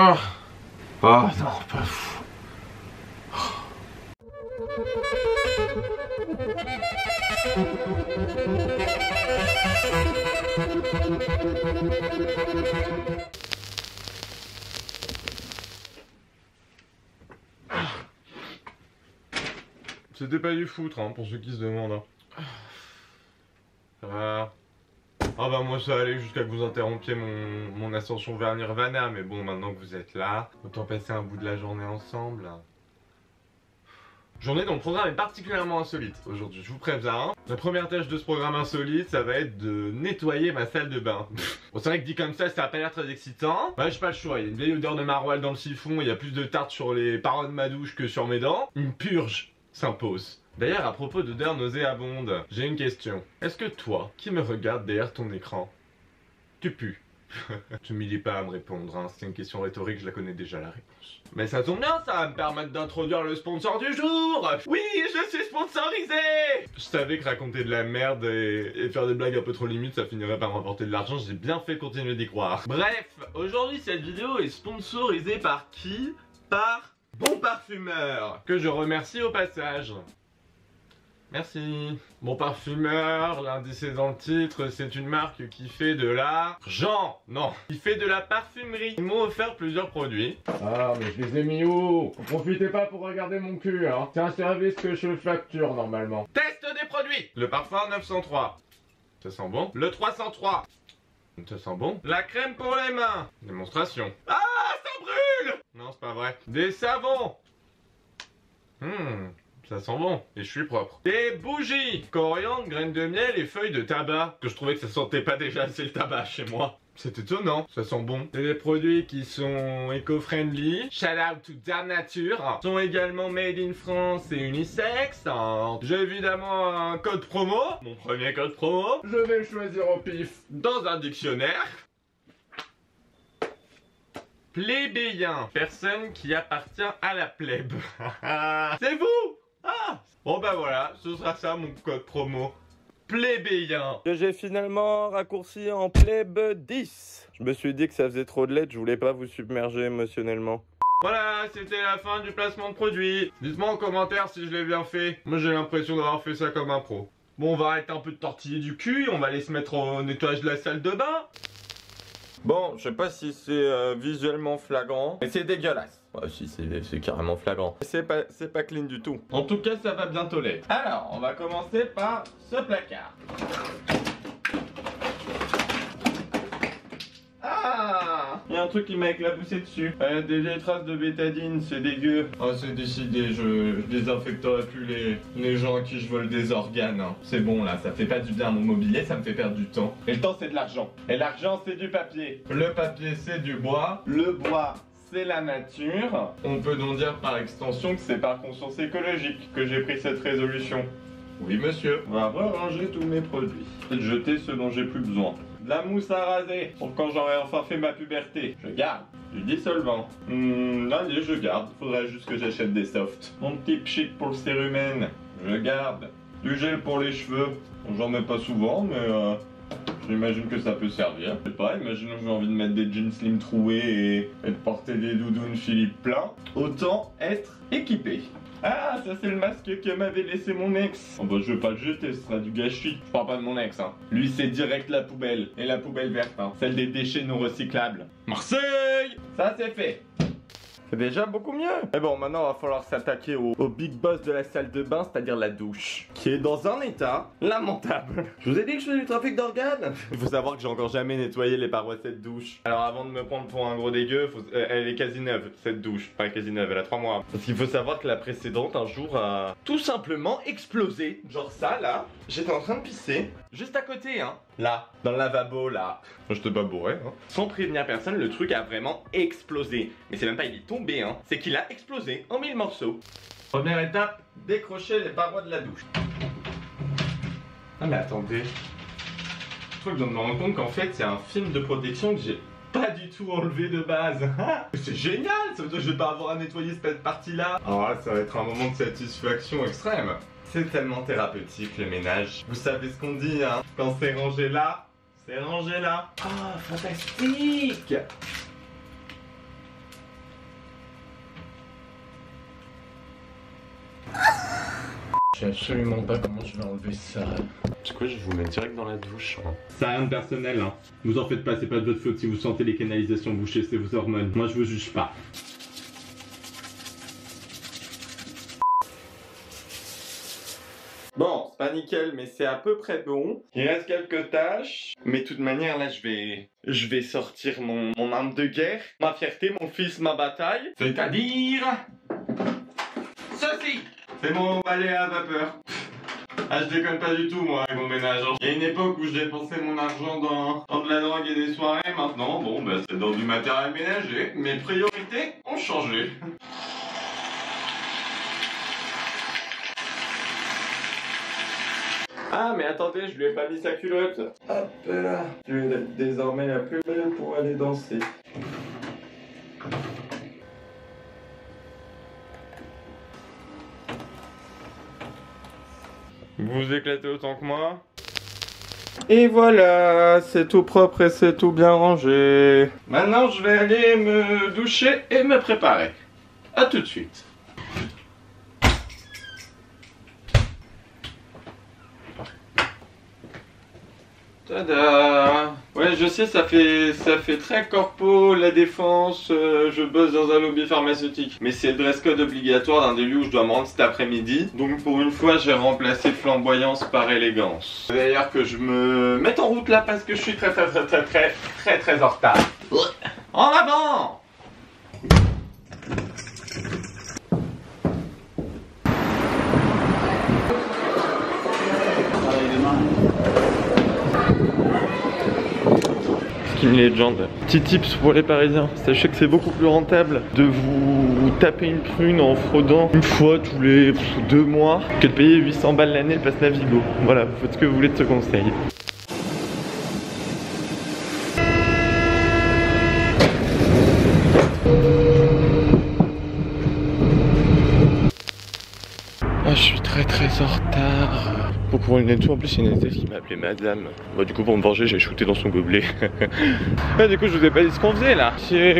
Ah, ah non, pas fou. C'était pas du foutre, hein, pour ceux qui se demandent. Ça va. Ah bah moi ça allait jusqu'à que vous interrompiez mon ascension vers Nirvana, mais bon, maintenant que vous êtes là, autant passer un bout de la journée ensemble. Journée dont le programme est particulièrement insolite aujourd'hui, je vous préviens. La première tâche de ce programme insolite, ça va être de nettoyer ma salle de bain. Bon, c'est vrai que dit comme ça a pas l'air très excitant. Ouais, j'ai pas le choix, il y a une vieille odeur de maroilles dans le siphon, il y a plus de tartes sur les parois de ma douche que sur mes dents. Une purge s'impose. D'ailleurs, à propos d'odeur nauséabonde, j'ai une question. Est-ce que toi, qui me regarde derrière ton écran, tu pues? T'humilies pas à me répondre, hein. C'est une question rhétorique, je la connais déjà la réponse. Mais ça tombe bien, ça va me permettre d'introduire le sponsor du jour. Oui, je suis sponsorisé. Je savais que raconter de la merde et faire des blagues un peu trop limites, ça finirait par me rapporter de l'argent, j'ai bien fait continuer d'y croire. Bref, aujourd'hui cette vidéo est sponsorisée par qui? Par Bon Parfumeur, que je remercie au passage. Merci. Bon Parfumeur, l'indice est dans le titre, c'est une marque qui fait de l'argent. Non, qui fait de la parfumerie. Ils m'ont offert plusieurs produits. Ah, mais je les ai mis où? Profitez pas pour regarder mon cul, hein. C'est un service que je facture normalement. Test des produits. Le parfum 903. Ça sent bon. Le 303. Ça sent bon. La crème pour les mains. Démonstration. Ah, ça brûle! Non, c'est pas vrai. Des savons. Ça sent bon, et je suis propre. Des bougies, coriandre, graines de miel et feuilles de tabac. Que je trouvais que ça sentait pas déjà assez le tabac chez moi. C'est étonnant, ça sent bon. C'est des produits qui sont éco-friendly. Shout out to Dame Nature. Sont également made in France et unisex. J'ai évidemment un code promo. Mon premier code promo. Je vais le choisir au pif dans un dictionnaire. Plébéien. Personne qui appartient à la plèbe. C'est vous! Ah! Bon bah voilà, ce sera ça mon code promo. Plébéien. Que j'ai finalement raccourci en plèbe 10. Je me suis dit que ça faisait trop de lettres, je voulais pas vous submerger émotionnellement. Voilà, c'était la fin du placement de produit. Dites-moi en commentaire si je l'ai bien fait. Moi j'ai l'impression d'avoir fait ça comme un pro. Bon, on va arrêter un peu de tortiller du cul, on va aller se mettre au nettoyage de la salle de bain. Bon, je sais pas si c'est visuellement flagrant, mais c'est dégueulasse. Ouais, si, c'est carrément flagrant. C'est pas clean du tout. En tout cas, ça va bientôt l'être. Alors, on va commencer par ce placard. Ah! Il y a un truc qui m'a éclaboussé dessus. Des vieilles traces de bétadine, c'est dégueu. Oh, c'est décidé, je désinfecterai plus les gens à qui je vole des organes. Hein. C'est bon là, ça fait pas du bien à mon mobilier, ça me fait perdre du temps. Et le temps c'est de l'argent. Et l'argent c'est du papier. Le papier c'est du bois. Le bois c'est la nature. On peut donc dire par extension que c'est par conscience écologique que j'ai pris cette résolution. Oui monsieur. On va ranger tous mes produits. Et jeter ceux dont j'ai plus besoin. De la mousse à raser pour quand j'aurai enfin fait ma puberté. Je garde. Du dissolvant. Allez, je garde. Faudrait juste que j'achète des softs. Mon petit pchit pour le cérumen. Je garde. Du gel pour les cheveux. J'en mets pas souvent, mais j'imagine que ça peut servir. Je sais pas, imaginons que j'ai envie de mettre des jeans slim troués et de porter des doudounes Philippe plein. Autant être équipé. Ah, ça c'est le masque que m'avait laissé mon ex. Oh bah je vais pas le jeter, ce sera du gâchis. Je parle pas de mon ex, hein. Lui c'est direct la poubelle. Et la poubelle verte, hein. Celle des déchets non recyclables. Marseille! Ça c'est fait. C'est déjà beaucoup mieux. Mais bon, maintenant il va falloir s'attaquer au big boss de la salle de bain, c'est-à-dire la douche, qui est dans un état lamentable. Je vous ai dit que je faisais du trafic d'organes. Il faut savoir que j'ai encore jamais nettoyé les parois de cette douche. Alors avant de me prendre pour un gros dégueu, elle est quasi neuve, cette douche. Enfin quasi neuve, elle a 3 mois. Parce qu'il faut savoir que la précédente un jour a tout simplement explosé. Genre ça là, j'étais en train de pisser, juste à côté hein. Là, dans le lavabo là. Je te pas bourré hein. Sans prévenir personne, le truc a vraiment explosé. Mais c'est même pas il est tombé hein, c'est qu'il a explosé en 1000 morceaux. Première étape, décrocher les parois de la douche. Ah mais attendez. Je crois que je viens de me rendre compte qu'en fait c'est un film de protection que j'ai pas du tout enlevé de base. C'est génial, ça veut dire que je vais pas avoir à nettoyer cette partie là. Alors là ça va être un moment de satisfaction extrême. C'est tellement thérapeutique le ménage. Vous savez ce qu'on dit hein, quand c'est rangé là, c'est rangé là. Ah, fantastique! Je sais absolument pas comment je vais enlever ça. C'est quoi, je vais vous mettre direct dans la douche. Hein. Ça n'a rien de personnel, hein. Vous en faites pas, c'est pas de votre faute si vous sentez les canalisations bouchées, c'est vos hormones. Moi je vous juge pas. Bon, c'est pas nickel, mais c'est à peu près bon. Il reste quelques tâches. Mais de toute manière, là, je vais sortir mon arme de guerre. Ma fierté, mon fils, ma bataille. C'est-à-dire... ceci. C'est mon balai à vapeur. Ah, je déconne pas du tout, moi, avec mon ménage. Il y a une époque où je dépensais mon argent dans de la drogue et des soirées. Maintenant, bon, bah, c'est dans du matériel ménager. Mes priorités ont changé. Ah, mais attendez, je lui ai pas mis sa culotte. Hop là. Je vais être désormais la plus belle pour aller danser. Vous vous éclatez autant que moi? Et voilà, c'est tout propre et c'est tout bien rangé. Maintenant, je vais aller me doucher et me préparer. A tout de suite. Tada! Ouais, je sais, ça fait très corpo, la défense, je bosse dans un lobby pharmaceutique. Mais c'est le dress code obligatoire d'un des lieux où je dois me rendre cet après-midi. Donc pour une fois, j'ai remplacé flamboyance par élégance. D'ailleurs que je me mette en route là parce que je suis très en retard. En avant! Legend. Petit tips pour les Parisiens, sachez que c'est beaucoup plus rentable de vous taper une prune en fraudant une fois tous les 2 mois que de payer 800 balles l'année le pass Navigo. Voilà, vous faites ce que vous voulez de ce conseil. Ah, je suis très en retard. Pour courir une tour, en plus il y a une élève qui m'a appelé madame. Bah, du coup pour me venger j'ai shooté dans son gobelet. Ah, du coup je vous ai pas dit ce qu'on faisait là.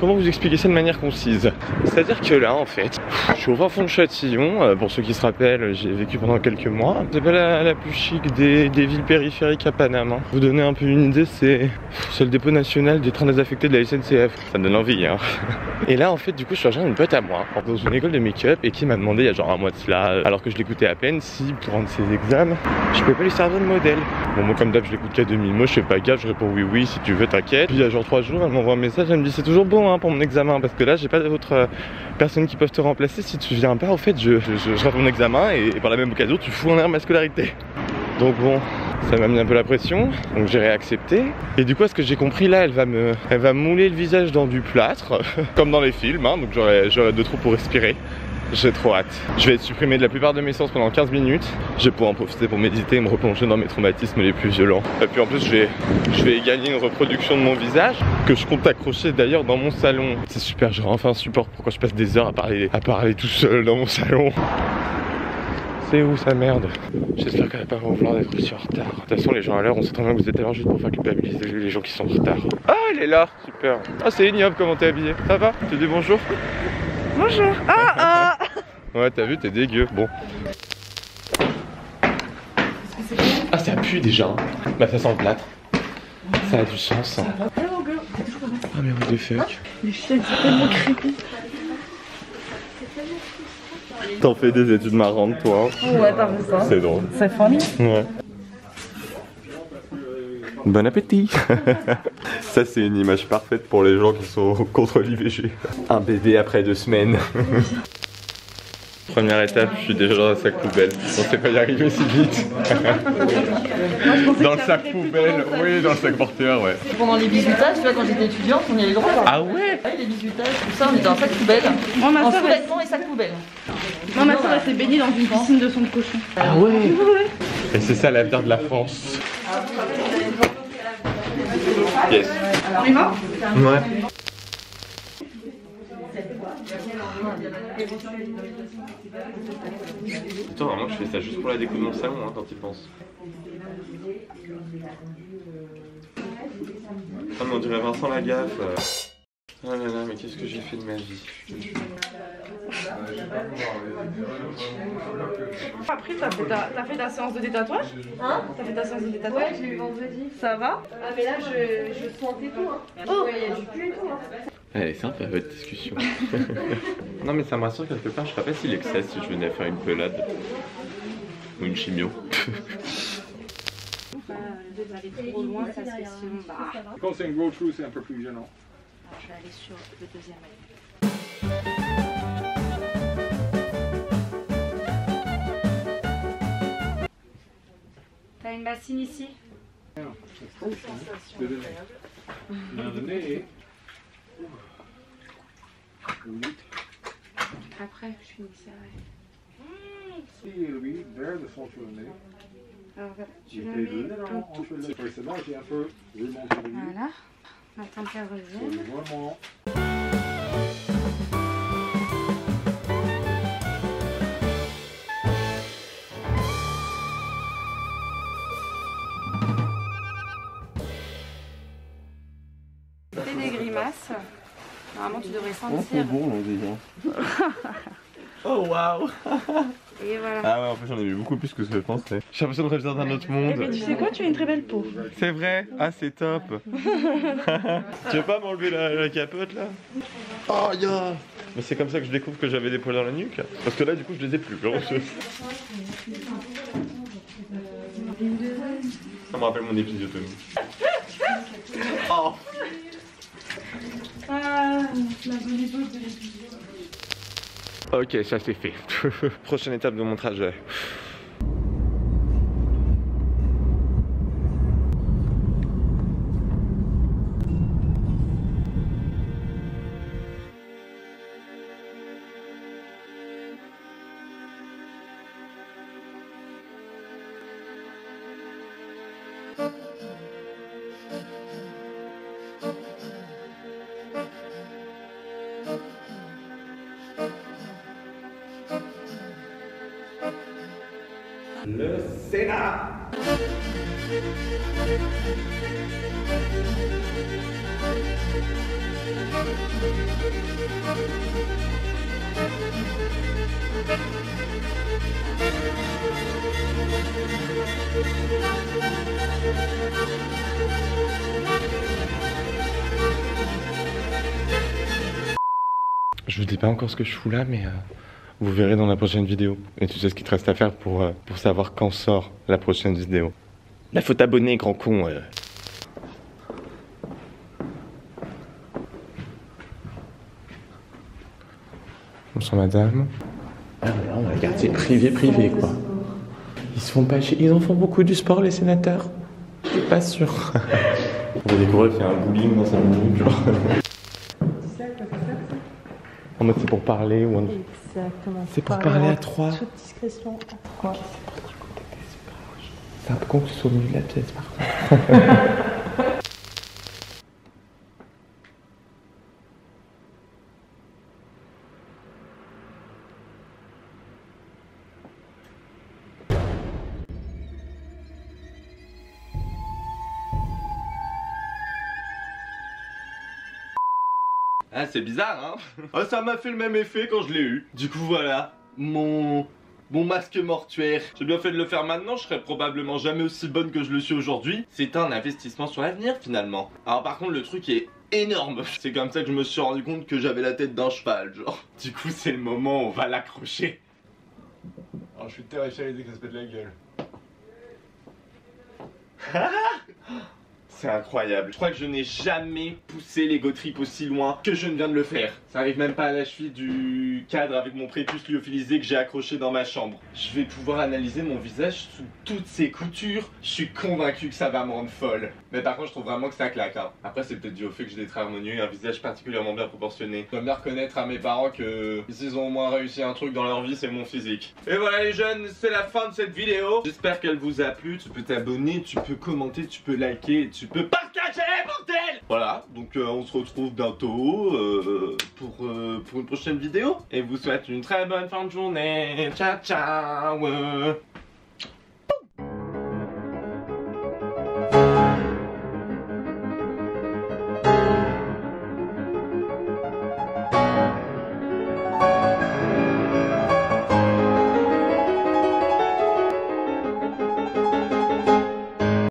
Comment vous expliquer ça de manière concise? C'est à dire que là en fait je suis au fin fond de Châtillon. Pour ceux qui se rappellent, j'ai vécu pendant quelques mois. C'est pas la plus chic des villes périphériques à Paname, hein. Vous donner un peu une idée, c'est le dépôt national des trains désaffectés de la SNCF. Ça me donne envie, hein. Et là en fait du coup je suis rejoint une pote à moi dans une école de make-up et qui m'a demandé il y a genre un mois de cela, alors que je l'écoutais à peine, si pour rendre ses examens je pouvais pas lui servir de modèle. Bon, moi comme d'hab je l'écoute qu'à demi, moi je fais pas gaffe, je réponds oui si tu veux, t'inquiète. Puis il y a genre 3 jours elle m'envoie un message, elle me dit c'est toujours bon hein, pour mon examen, parce que là j'ai pas d'autres personnes qui peuvent te remplacer, si tu viens pas en fait je rate mon examen et par la même occasion tu fous en l'air ma scolarité. Donc bon, ça m'a mis un peu la pression, donc j'ai réaccepté. Et du coup, à ce que j'ai compris là, elle va me mouler le visage dans du plâtre, comme dans les films, hein, donc j'aurai de trop pour respirer. J'ai trop hâte. Je vais être supprimé de la plupart de mes séances pendant 15 minutes. Je vais pouvoir en profiter pour méditer et me replonger dans mes traumatismes les plus violents. Et puis en plus, je vais gagner une reproduction de mon visage que je compte accrocher d'ailleurs dans mon salon. C'est super, j'aurai enfin un support pour quand je passe des heures à parler tout seul dans mon salon. C'est où sa merde? J'espère qu'elle va pas vouloir d'être aussi en retard. De toute façon, les gens à l'heure, on sait très bien que vous êtes à l'heure juste pour faire culpabiliser les gens qui sont en retard. Ah, elle est là, super. Ah, c'est ignoble comment t'es habillé. Ça va? Tu dis bonjour? Bonjour. Ah. Ouais, t'as vu, t'es dégueu. Bon. Ah, ça pue déjà. Hein. Bah, ça sent le plâtre. Ça a du sens. Hein. Ah, mais what the fuck? Les chiens, c'est tellement creepy. T'en fais des études marrantes, toi. Ouais, t'as vu ça? C'est drôle. C'est funny. Ouais. Bon appétit. Ça c'est une image parfaite pour les gens qui sont contre l'IVG. Un bébé après 2 semaines. Première étape, je suis déjà dans un sac poubelle. On sait pas y arriver si vite. Dans le sac poubelle, oui, dans le sac porteur, ouais. Pendant les bisutages, tu vois, quand j'étais étudiante, on y avait le droit. Ah ouais? Les bisutages, tout ça, on était dans un sac poubelle. Moi, ma En soeur, sous-vêtements et sac poubelle. moi, ma soeur, elle s'est baignée dans une piscine de son de cochon. Ah ouais? Et c'est ça l'avenir de la France. Yes. Prima? Ouais. Attends, vraiment, je fais ça juste pour la déco de mon salon, hein, quand tu penses. Ah, mais on dirait Vincent Lagaffe. Oh là là, mais qu'est-ce que j'ai fait de ma vie? Après, t'as fait ta séance de détatouage? Hein? T'as fait ta séance de détatouage? Ouais, je l'ai eu vendredi. Ça va? Ah, mais là, je sentais tout. Hein. Oh, il y a du pus et tout. Hein. Elle est sympa votre discussion. Non mais ça me rassure quelque part, je serais pas si l'excès si je venais faire une pelade. Ou une chimio. D'aller trop loin, ça se fait sinon. Quand c'est un gros trou, c'est un peu plus gênant. Je vais aller sur le deuxième œil. T'as une bassine ici? Dans le nez. Après, je finis serré. Si lui, vers le centre du nez. Alors voilà, tu Il le était mets deux un tout entre petit. le précédent, j'ai un peu remonté le lui. Voilà. Attends qu'elle revienne. Vraiment. Fais des grimaces. Normalement, tu devrais sentir. bon là déjà. Oh waouh. Et voilà. Ah ouais, en fait j'en ai vu beaucoup plus que ce que je pensais. J'ai l'impression de revenir d'un autre monde. Eh ben, tu sais quoi, tu as une très belle peau. C'est vrai? Ah c'est top. Tu veux pas m'enlever la capote là? Oh yeah. Mais c'est comme ça que je découvre que j'avais des poils dans la nuque. Parce que là du coup je les ai plus. Ça me rappelle mon épisiotomie. Oh. Ah, la bonne époque de l'épisode. Ok, ça c'est fait. Prochaine étape de mon trajet. Le Sénat. Je vous dis pas encore ce que je fous là, mais vous verrez dans la prochaine vidéo. Et tu sais ce qu'il te reste à faire pour savoir quand sort la prochaine vidéo. La faut t'abonner, grand con. Bonsoir madame. Ah mais là on a le quartier privé quoi. Ils se font pas chier. Ils en font beaucoup du sport les sénateurs. Je suis pas sûr. On va découvrir qu'il y a un bowling dans 5 minutes genre. En mode c'est pour parler ou un... Exactement. C'est pour parler à 3. Toute discrétion à 3. C'est un peu con que tu sois au milieu de la pièce par contre. Ah c'est bizarre hein. Ah, ça m'a fait le même effet quand je l'ai eu. Du coup voilà, mon masque mortuaire. J'ai bien fait de le faire maintenant, je serais probablement jamais aussi bonne que je le suis aujourd'hui. C'est un investissement sur l'avenir finalement. Alors par contre le truc est énorme. C'est comme ça que je me suis rendu compte que j'avais la tête d'un cheval genre. Du coup c'est le moment où on va l'accrocher. Alors, je suis terrifié à l'idée que ça se pète la gueule. C'est incroyable. Je crois que je n'ai jamais poussé l'ego trip aussi loin que je ne viens de le faire. Ça arrive même pas à la cheville du cadre avec mon prépuce lyophilisé que j'ai accroché dans ma chambre. Je vais pouvoir analyser mon visage sous toutes ses coutures. Je suis convaincu que ça va me rendre folle. Mais par contre je trouve vraiment que ça claque hein. Après c'est peut-être dû au fait que j'ai des traits harmonieux et un visage particulièrement bien proportionné. Je dois bien reconnaître à mes parents que s'ils ont au moins réussi un truc dans leur vie c'est mon physique. Et voilà les jeunes, c'est la fin de cette vidéo. J'espère qu'elle vous a plu. Tu peux t'abonner, tu peux commenter, tu peux liker, tu peux partager bordel. Voilà, donc on se retrouve bientôt pour une prochaine vidéo. Et vous souhaite une très bonne fin de journée. Ciao ciao.